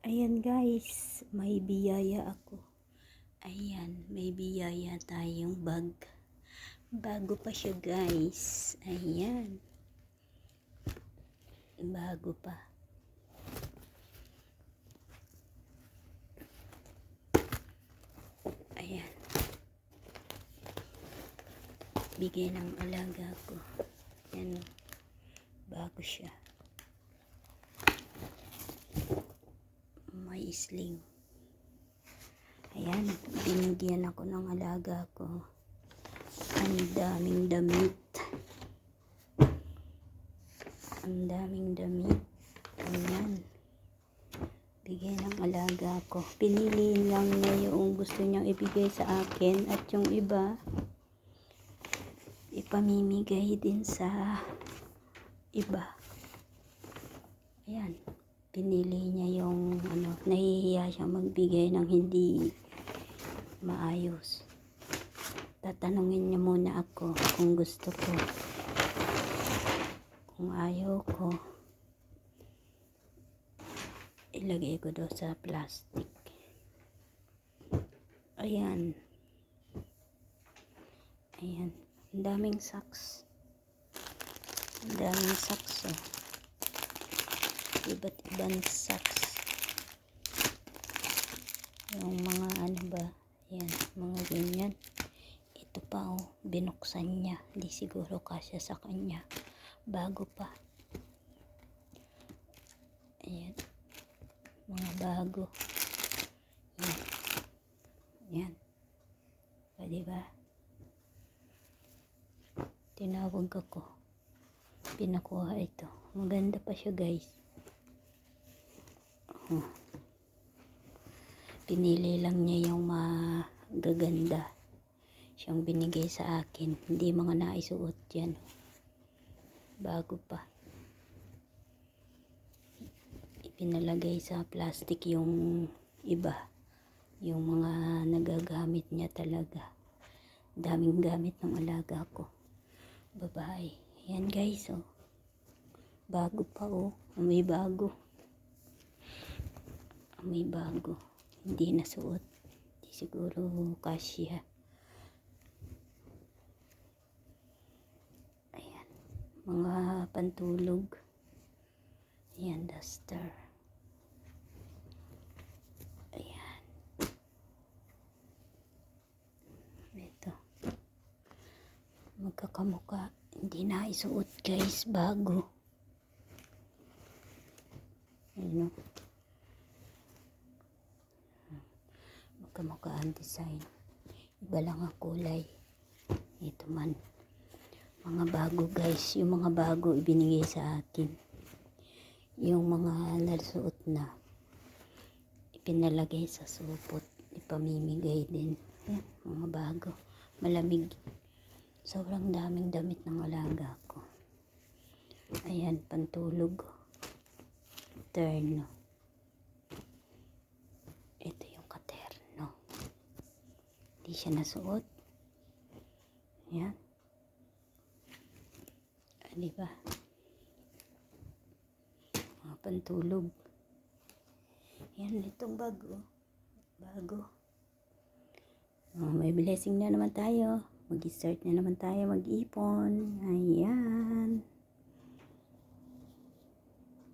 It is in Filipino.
Ayan guys, may biyaya ako. Ayan, may biyaya tayong bag. Bago pa siya guys. Ayan. Bago pa. Ayan. Bigay ng alaga ko. Ayan. Bago siya. May sling. Ayan, binigyan ako ng alaga ko. Ang daming damit. Ang daming damit. Ayan. Bigay ng alaga ko. Pinili lang niya yung gusto niyang ibigay sa akin. At yung iba, ipamimigay din sa iba. Ayan. Pinili niya yung nahihiya siya magbigay ng hindi maayos. Tatanungin niya muna ako kung gusto ko. Kung ayaw ko, ilagay ko daw sa plastic. Ayan. Ayan. Ang daming socks. Ang daming socks oh. Iba't ibang socks. Yung mga ba, yan, mga ganyan. Ito pa oh, binuksan niya. Hindi siguro kasya sa kanya. Bago pa. Ayan. Mga bago. Yan. Yan. O, diba? Tinawag ako. Pinakuha ito. Maganda pa siya guys. Pinili lang niya yung magaganda siyang binigay sa akin, hindi mga naisuot yan. Bago pa. Ipinalagay sa plastic yung iba, yung mga nagagamit niya talaga. Daming gamit ng alaga ko, babae. Yan guys oh, bago pa oh, may bago. May bago, hindi nasuot, hindi siguro kasya. Ayan, mga pantulog. Ayan, duster. Ayan, ito magkakamuka, hindi na isuot guys, bago. Ano, kamukhaan design, iba lang ang kulay. Ito man, mga bago guys, yung mga bago ibinigay sa akin. Yung mga nasuot na ipinalagay sa supot, ipamimigay din. Ayan, mga bago, malamig. Sobrang daming damit ng alaga ko. Ayan, pantulog, terno. Hindi siya nasuot. Ayan. Diba? Mga pantulog. Ayan, itong bago. Bago. May blessing na naman tayo. Mag-start na naman tayo mag-ipon. Ayan.